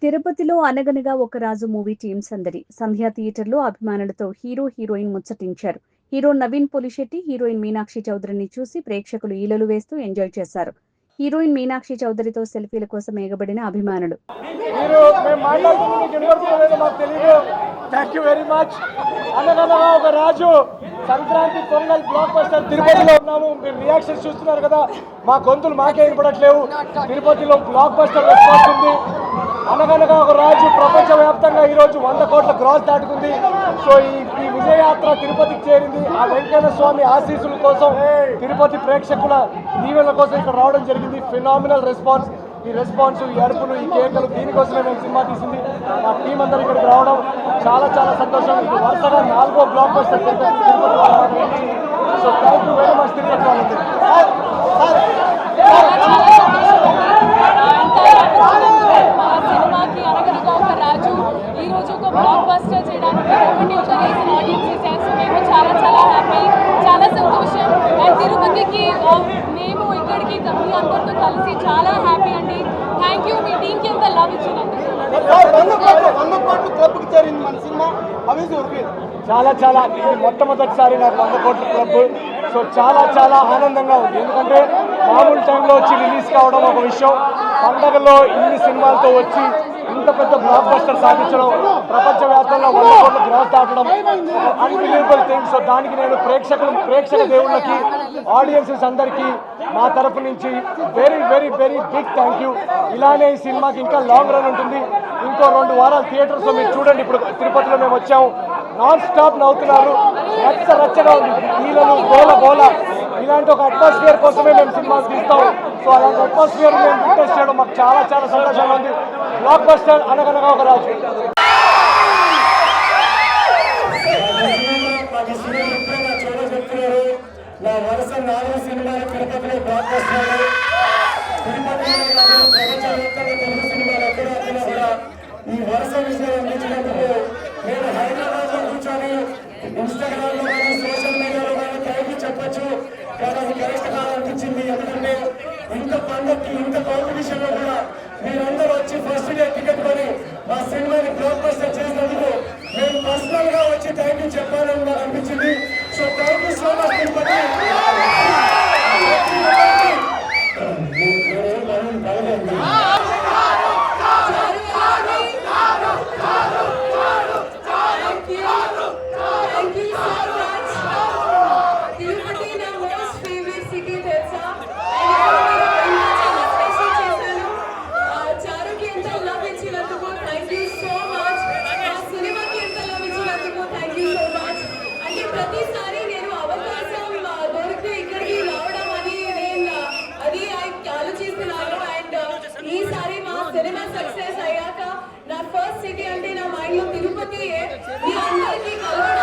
తిరుపతిలో అనగనగా ఒక రాజు మూవీ టీమ్ సందడి. సంధ్యా థియేటర్లో అభిమానులతో హీరో హీరోయిన్ ముచ్చటించారు. హీరో నవీన్ పొలిశెట్టి, హీరోయిన్ మీనాక్షి చౌదరిని చూసి ప్రేక్షకులు ఈలలు వేస్తూ ఎంజాయ్ చేశారు. హీరోయిన్ మీనాక్షి చౌదరితో సెల్ఫీల కోసం ఎగబడిన అభిమానులు. అనగనగా ఒక రాజు సంక్రాంతి పొంగల్ బ్లాక్ బస్టర్ తిరుపతిలో ఉన్నాము. మీరు రియాక్షన్స్ చూస్తున్నారు కదా, మా గొంతులు మాకే వినపడట్లేవు. తిరుపతిలో బ్లాక్ బస్టర్ రెస్పాన్స్ ఉంది. అనగనగా ఒక రాజు ప్రపంచవ్యాప్తంగా ఈరోజు 100 కోట్ల గ్రాస్ దాటుకుంది. సో ఈ విజయయాత్ర తిరుపతికి చేరింది. ఆ వెంకన్న స్వామి ఆశీస్సుల కోసం, తిరుపతి ప్రేక్షకుల దీవెనల కోసం ఇక్కడ రావడం జరిగింది. Phenomenal response. ఈ రెస్పాన్స్, ఈ అరుపులు, ఈ కేకలు, దీనికోసమే మేము సినిమా తీసింది. మా టీం అందరూ ఇక్కడికి రావడం చాలా చాలా సంతోషం. ఇది వరుసగా 4వ block buster Tirupati. So thank you very much Tirupati వాళ్ళకి. సినిమాకి అనగనగా ఒక రాజు ఈ రోజు ఒక బ్లాక్ బస్టర్ చేయడానికి ఆడియన్స్ చేశారు. మేము చాలా చాలా హ్యాపీ, చాలా సంతోషం. అండ్ తిరుపతికి మేము ఇక్కడికి మీ అందరితో కలిసి చాలా హ్యాపీ అండి. థ్యాంక్ యూ మీ టీంకి ఎంత లవ్ ఇచ్చినందుకు. చాలా చాలా ఇది మొట్టమొదటిసారి నాకు 100 కోట్ల క్లబ్. సో చాలా చాలా ఆనందంగా ఉంది. ఎందుకంటే మామూలు టైంలో వచ్చి రిలీజ్ కావడం ఒక విషయం, పండగలో ఇన్ని సినిమాలతో వచ్చి ఇంత పెద్ద బ్లాక్ బస్టర్ సాధించడం, ప్రపంచవ్యాప్తంగా 100 కోట్ల గ్రాస్ దాటడం అన్బిలీవబుల్ థింగ్. సో దానికి నేను ప్రేక్షక దేవుళ్ళకి, ఆడియన్సెస్ అందరికీ మా తరపు నుంచి very very very big thank you. ఇలానే ఈ సినిమాకి ఇంకా లాంగ్ రన్ ఉంటుంది. ఇంకో 2 వారాలు థియేటర్స్లో మీరు చూడండి. ఇప్పుడు తిరుపతిలో మేము వచ్చాము, నాన్ స్టాప్ నవ్వుతున్నారు, రచ్చగా ఉంది, ఈలలు గోల. ఇలాంటి ఒక అట్మాస్ఫియర్ కోసమే మేము సినిమా తీస్తాం. సో అలాంటి అట్మాస్ఫియర్ మేము విట్నెస్ చేయడం మాకు చాలా చాలా సంతోషంగా ఉంది. బ్లాక్ బస్టర్ అనగనగా ఒక రాజు. నా వరుస 4 సినిమాలు తిరుపతిలో బ్లాక్ బస్టర్. తెలుగు సినిమాలు ఎక్కడ కూడా ఈ వరుస విషయం అందించినందుకు నేను హైదరాబాద్ లో కూర్చొని ఇన్స్టాగ్రామ్ లో కానీ సోషల్ మీడియాలో కానీ పైకి చెప్పచ్చు. కానీ అది కరెక్ట్ గా అనిపించింది. ఎందుకంటే ఇంత పండుగకి, ఇంత కాంపిటీషన్ లో కూడా మీరందరూ వచ్చి ఫస్ట్ డే టికెట్ కొని మా సినిమాని బ్లాక్ బస్టర్ చేసినందుకు నేను పర్సనల్ గా వచ్చి థ్యాంక్ యూ చెప్పాలని నాకు అనిపించింది. So thank you so much Tirupati. ప్రతిసారి నేను అవకాశం దొరికితే ఇక్కడికి రావడం అని నేను అది ఆలోచిస్తున్నాను. అండ్ ఈసారి మా సినిమా సక్సెస్ అయ్యాక నా ఫస్ట్ సిటీ అంటే నా మైండ్ లో తిరుపతి. మీ అందరికీ కలవడం